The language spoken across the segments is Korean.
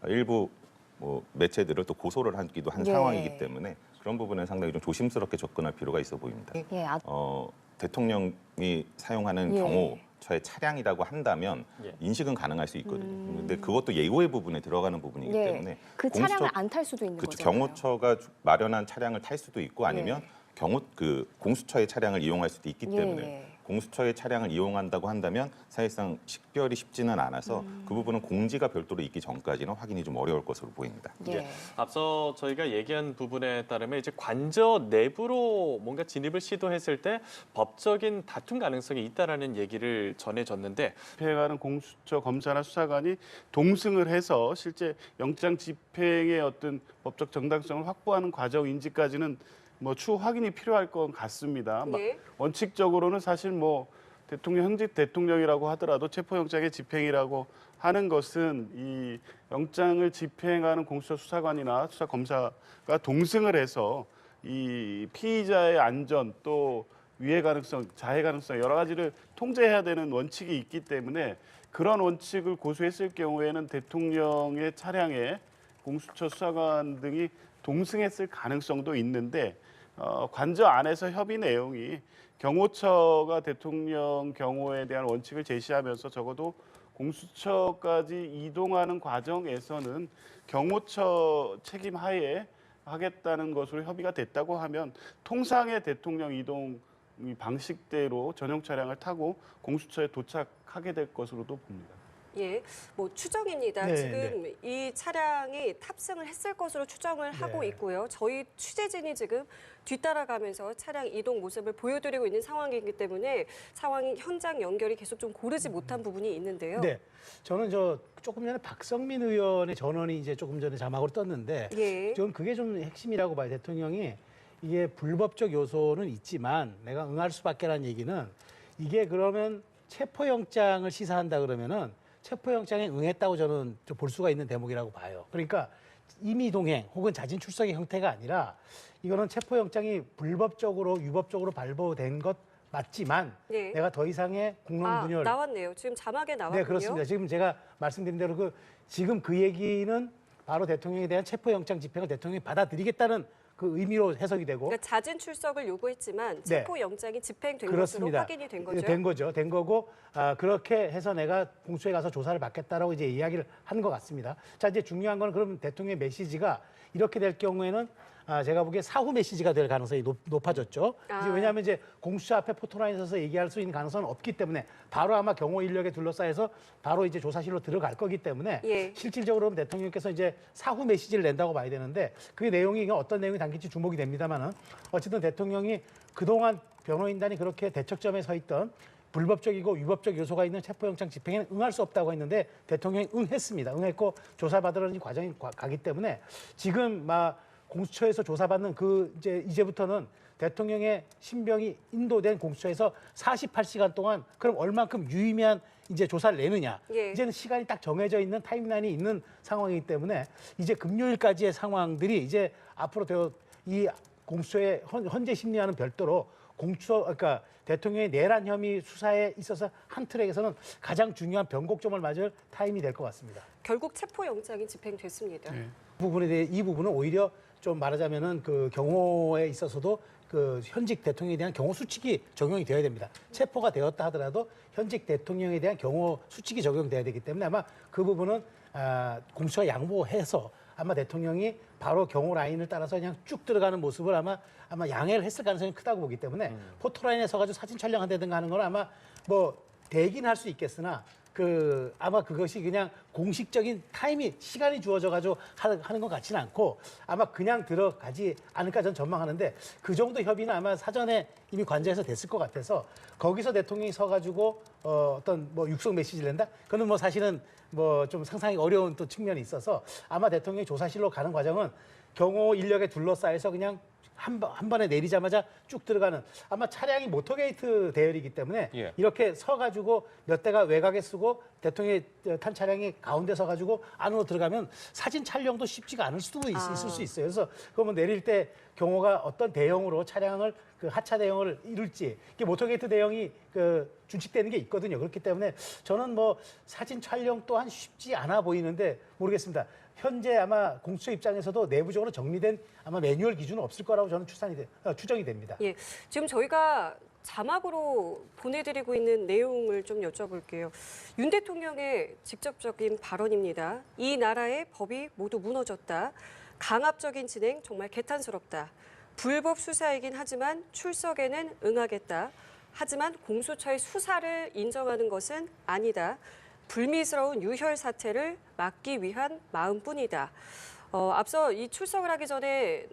일부 뭐 매체들을 또 고소를 하기도 한 예. 상황이기 때문에 그런 부분은 상당히 좀 조심스럽게 접근할 필요가 있어 보입니다. 예, 대통령이 사용하는 예. 경호처의 차량이라고 한다면 예. 인식은 가능할 수 있거든요. 근데 그것도 예고의 부분에 들어가는 부분이기 예. 때문에 그 공수처- 차량을 안 탈 수도 있는 그렇죠. 거잖아요. 경호처가 마련한 차량을 탈 수도 있고 아니면 공수처의 차량을 이용할 수도 있기 때문에 예. 공수처의 차량을 이용한다고 한다면 사실상 식별이 쉽지는 않아서 그 부분은 공지가 별도로 있기 전까지는 확인이 좀 어려울 것으로 보입니다. 예. 앞서 저희가 얘기한 부분에 따르면 이제 관저 내부로 뭔가 진입을 시도했을 때 법적인 다툼 가능성이 있다라는 얘기를 전해줬는데 집행하는 공수처 검사나 수사관이 동승을 해서 실제 영장 집행의 어떤 법적 정당성을 확보하는 과정인지까지는 뭐 추후 확인이 필요할 것 같습니다. 네. 원칙적으로는 사실 뭐 현직 대통령이라고 하더라도 체포영장의 집행이라고 하는 것은 이 영장을 집행하는 공수처 수사관이나 수사검사가 동승을 해서 이 피의자의 안전 또 위해 가능성, 자해 가능성 여러 가지를 통제해야 되는 원칙이 있기 때문에 그런 원칙을 고수했을 경우에는 대통령의 차량에 공수처 수사관 등이 동승했을 가능성도 있는데 관저 안에서 협의 내용이 경호처가 대통령 경호에 대한 원칙을 제시하면서 적어도 공수처까지 이동하는 과정에서는 경호처 책임 하에 하겠다는 것으로 협의가 됐다고 하면 통상의 대통령 이동 방식대로 전용 차량을 타고 공수처에 도착하게 될 것으로도 봅니다. 예, 뭐 추정입니다. 네, 지금 이 차량이 탑승을 했을 것으로 추정을 하고 있고요. 저희 취재진이 지금 뒤따라가면서 차량 이동 모습을 보여드리고 있는 상황이기 때문에 상황이 현장 연결이 계속 좀 고르지 못한 부분이 있는데요. 네, 저는 조금 전에 박성민 의원의 전원이 이제 조금 전에 자막으로 떴는데, 예. 저는 그게 좀 핵심이라고 봐요. 대통령이 이게 불법적 요소는 있지만 내가 응할 수밖에라는 얘기는 이게 그러면 체포영장을 시사한다 그러면은 체포영장에 응했다고 저는 좀 볼 수가 있는 대목이라고 봐요. 그러니까 임의동행 혹은 자진 출석의 형태가 아니라 이거는 체포영장이 불법적으로 유법적으로 발부된 것 맞지만 네. 내가 더 이상의 공론분열 나왔네요. 지금 자막에 나왔군요. 네, 그렇습니다. 지금 제가 말씀드린 대로 지금 그 얘기는 바로 대통령에 대한 체포영장 집행을 대통령이 받아들이겠다는 그 의미로 해석이 되고. 그러니까 자진 출석을 요구했지만 네. 체포 영장이 집행된 그렇습니다. 것으로 확인이 된 거죠. 된 거고 그렇게 해서 내가 공수처에 가서 조사를 받겠다라고 이제 이야기를 한 것 같습니다. 자, 이제 중요한 건 그럼 대통령의 메시지가 이렇게 될 경우에는 제가 보기에 사후 메시지가 될 가능성이 높아졌죠. 이제 왜냐하면 이제 공수처 앞에 포토라인에 서서 얘기할 수 있는 가능성은 없기 때문에 바로 아마 경호 인력에 둘러싸여서 바로 이제 조사실로 들어갈 거기 때문에 예. 실질적으로 대통령께서 이제 사후 메시지를 낸다고 봐야 되는데 그 내용이 어떤 내용이 담길지 주목이 됩니다만은 어쨌든 대통령이 그동안 변호인단이 그렇게 대척점에 서 있던 불법적이고 위법적 요소가 있는 체포영장 집행에는 응할 수 없다고 했는데 대통령이 응했습니다. 응했고 조사받으려는 과정이 가기 때문에 지금 공수처에서 조사받는 이제부터는 대통령의 신병이 인도된 공수처에서 48시간 동안 그럼 얼만큼 유의미한 이제 조사를 내느냐. 예. 이제는 시간이 딱 정해져 있는 타임라인이 있는 상황이기 때문에 이제 금요일까지의 상황들이 이제 앞으로 이 공수처의 헌재 심리와는 별도로 그러니까 대통령의 내란 혐의 수사에 있어서 한 트랙에서는 가장 중요한 변곡점을 맞을 타임이 될 것 같습니다. 결국 체포 영장이 집행됐습니다. 이 부분은 오히려 좀 말하자면은 그 경호에 있어서도 그 현직 대통령에 대한 경호 수칙이 적용이 되어야 됩니다. 체포가 되었다 하더라도 현직 대통령에 대한 경호 수칙이 적용돼야 되기 때문에 아마 그 부분은 공수처가 양보해서 아마 대통령이 바로 경호 라인을 따라서 그냥 쭉 들어가는 모습을 아마 양해를 했을 가능성이 크다고 보기 때문에 포토라인에 서가지고 사진 촬영한다든가 하는 건 아마 대기는 할 수 있겠으나 아마 그것이 그냥 공식적인 시간이 주어져가지고 하는 것 같지는 않고 아마 그냥 들어가지 않을까 저는 전망하는데 그 정도 협의는 아마 사전에 이미 관저에서 됐을 것 같아서 거기서 대통령이 서가지고 어떤 육성 메시지를 낸다? 그거는 사실은 좀 상상하기 어려운 또 측면이 있어서 아마 대통령이 조사실로 가는 과정은 경호 인력에 둘러싸여서 그냥 한 번에 내리자마자 쭉 들어가는 아마 차량이 모터게이트 대열이기 때문에 이렇게 서가지고 몇 대가 외곽에 쓰고 대통령이 탄 차량이 가운데 서가지고 안으로 들어가면 사진 촬영도 쉽지가 않을 수도 있을 수 있어요. 그래서 그러면 내릴 때 경호가 어떤 대형으로 차량을 그 하차 대응을 이룰지 이게 모터게이트 대응이 그 준칙되는 게 있거든요. 그렇기 때문에 저는 뭐 사진 촬영 또한 쉽지 않아 보이는데 모르겠습니다. 현재 아마 공수처 입장에서도 내부적으로 정리된 아마 매뉴얼 기준은 없을 거라고 저는 추정이 됩니다. 예, 지금 저희가 자막으로 보내드리고 있는 내용을 좀 여쭤볼게요. 윤 대통령의 직접적인 발언입니다. 이 나라의 법이 모두 무너졌다. 강압적인 진행 정말 개탄스럽다. 불법 수사이긴 하지만 출석에는 응하겠다. 하지만 공수처의 수사를 인정하는 것은 아니다. 불미스러운 유혈 사태를 막기 위한 마음뿐이다. 앞서 이 출석을 하기 전에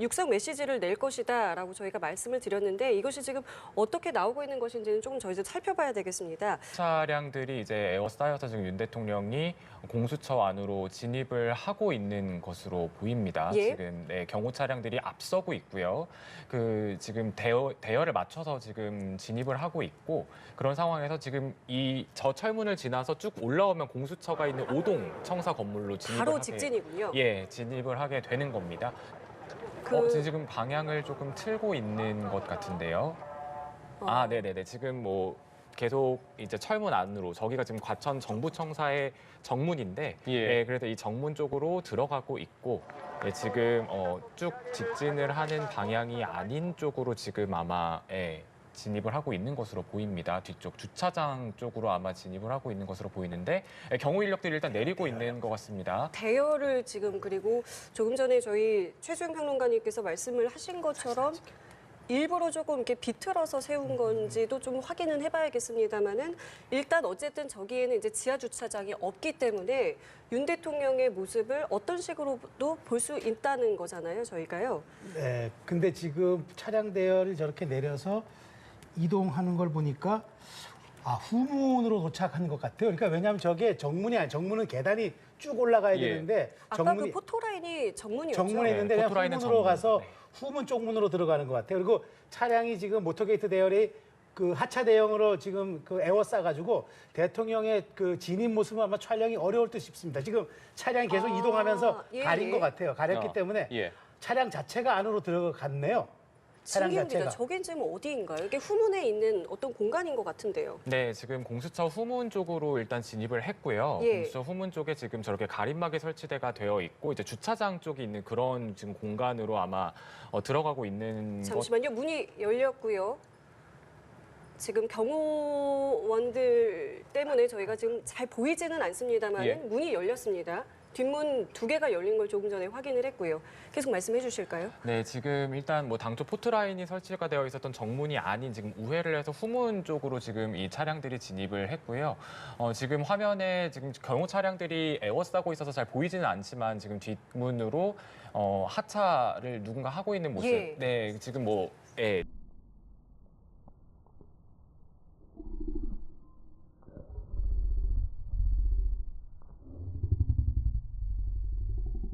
육성 메시지를 낼 것이다라고 저희가 말씀을 드렸는데 이것이 지금 어떻게 나오고 있는 것인지는 조금 저희도 살펴봐야 되겠습니다. 차량들이 이제 에워싸여서 지금 윤 대통령이 공수처 안으로 진입을 하고 있는 것으로 보입니다. 예. 지금 네, 경호 차량들이 앞서고 있고요. 그 지금 대열을 맞춰서 지금 진입을 하고 있고 그런 상황에서 지금 이 저 철문을 지나서 쭉 올라오면 공수처가 있는 5동 청사 건물로 진입을 바로 하게 직진이군요. 예, 진입을 하게 되는 겁니다. 지금 방향을 조금 틀고 있는 것 같은데요. 아, 네네네. 지금 뭐 계속 이제 철문 안으로 저기가 지금 과천 정부청사의 정문인데, 예. 그래서 이 정문 쪽으로 들어가고 있고, 지금 쭉 직진을 하는 방향이 아닌 쪽으로 지금 아마 진입을 하고 있는 것으로 보입니다. 뒤쪽 주차장 쪽으로 아마 진입을 하고 있는 것으로 보이는데 경호 인력들이 일단 내리고 있는 것 같습니다. 대열을 지금 그리고 조금 전에 저희 최수영 평론가님께서 말씀을 하신 것처럼 일부러 조금 이렇게 비틀어서 세운 건지도 좀 확인은 해봐야겠습니다만은 일단 어쨌든 저기에는 이제 지하 주차장이 없기 때문에 윤 대통령의 모습을 어떤 식으로도 볼 수 있다는 거잖아요, 저희가요. 네, 근데 지금 차량 대열을 저렇게 내려서 이동하는 걸 보니까 후문으로 도착하는 것 같아요. 그러니까 왜냐하면 저게 정문이 아니 정문은 계단이 쭉 올라가야 예. 되는데 아까 그 포토라인이 정문이었죠. 정문에 있는데 그냥 포토라인은 후문으로 정문. 가서 네. 후문 쪽 문으로 들어가는 것 같아요. 그리고 차량이 지금 모터게이트 대열이 그 하차 대형으로 지금 그 에워싸가지고 대통령의 그 진입 모습은 아마 촬영이 어려울 듯 싶습니다. 지금 차량이 계속 이동하면서 예, 가린 예. 것 같아요. 가렸기 때문에 예. 차량 자체가 안으로 들어갔네요. 차량 신기합니다. 자체가. 저긴 지금 어디인가요? 이게 후문에 있는 어떤 공간인 것 같은데요. 네, 지금 공수처 후문 쪽으로 일단 진입을 했고요. 예. 공수처 후문 쪽에 지금 저렇게 가림막이 설치가 되어 있고 이제 주차장 쪽에 있는 그런 지금 공간으로 아마 들어가고 있는 잠시만요. 문이 열렸고요. 지금 경호원들 때문에 저희가 지금 잘 보이지는 않습니다만 예. 문이 열렸습니다. 뒷문 2개가 열린 걸 조금 전에 확인을 했고요. 계속 말씀해 주실까요? 네, 지금 일단 뭐 당초 포트라인이 설치가 되어 있었던 정문이 아닌 지금 우회를 해서 후문 쪽으로 지금 이 차량들이 진입을 했고요. 지금 화면에 지금 경호 차량들이 에워싸고 있어서 잘 보이지는 않지만 지금 뒷문으로 하차를 누군가 하고 있는 모습. 예. 네, 지금 뭐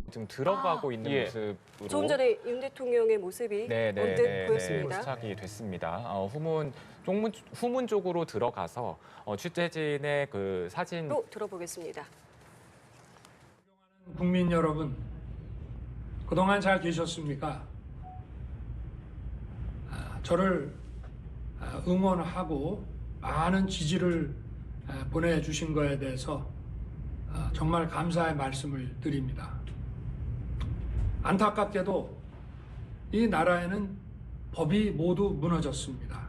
지금 들어가고 있는 예. 모습으로 조금 전에 윤 대통령의 모습이 언뜻 보였습니다. 포착이 됐습니다. 후문 쪽으로 들어가서 취재진의 그 사진 로 들어보겠습니다. 국민 여러분, 그동안 잘 계셨습니까? 저를 응원하고 많은 지지를 보내주신 거에 대해서 정말 감사의 말씀을 드립니다. 안타깝게도 이 나라에는 법이 모두 무너졌습니다.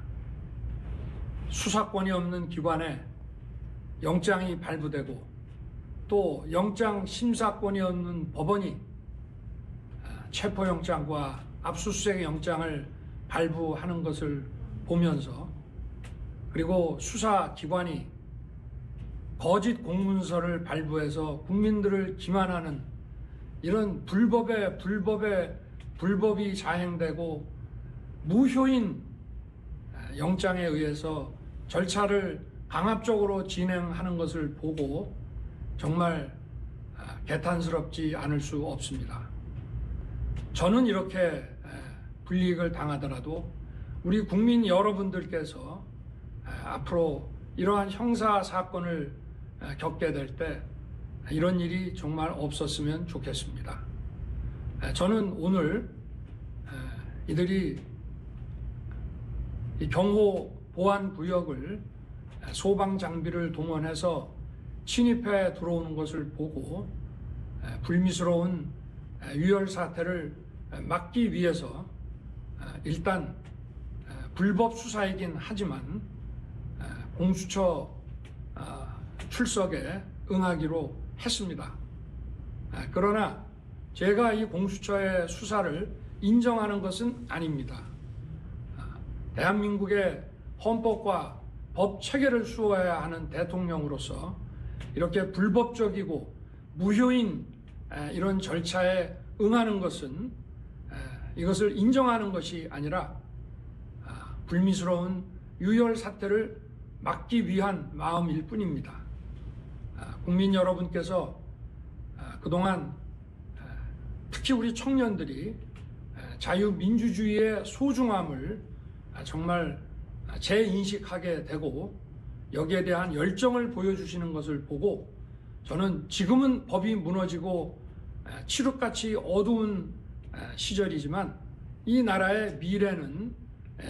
수사권이 없는 기관에 영장이 발부되고 또 영장 심사권이 없는 법원이 체포영장과 압수수색 영장을 발부하는 것을 보면서 그리고 수사기관이 거짓 공문서를 발부해서 국민들을 기만하는 이런 불법이 자행되고 무효인 영장에 의해서 절차를 강압적으로 진행하는 것을 보고 정말 개탄스럽지 않을 수 없습니다. 저는 이렇게 불이익을 당하더라도 우리 국민 여러분들께서 앞으로 이러한 형사 사건을 겪게 될 때 이런 일이 정말 없었으면 좋겠습니다. 저는 오늘 이들이 이 경호 보안 구역을 소방 장비를 동원해서 침입해 들어오는 것을 보고 불미스러운 유혈 사태를 막기 위해서 일단 불법 수사이긴 하지만 공수처 출석에 응하기로 했습니다. 그러나 제가 이 공수처의 수사를 인정하는 것은 아닙니다. 대한민국의 헌법과 법 체계를 수호해야 하는 대통령으로서 이렇게 불법적이고 무효인 이런 절차에 응하는 것은 이것을 인정하는 것이 아니라 불미스러운 유혈 사태를 막기 위한 마음일 뿐입니다. 국민 여러분께서 그동안 특히 우리 청년들이 자유민주주의의 소중함을 정말 재인식하게 되고 여기에 대한 열정을 보여주시는 것을 보고 저는 지금은 법이 무너지고 칠흑같이 어두운 시절이지만 이 나라의 미래는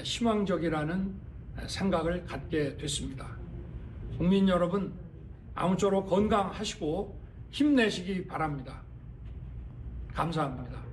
희망적이라는 생각을 갖게 됐습니다. 국민 여러분, 아무쪼록 건강하시고 힘내시기 바랍니다. 감사합니다.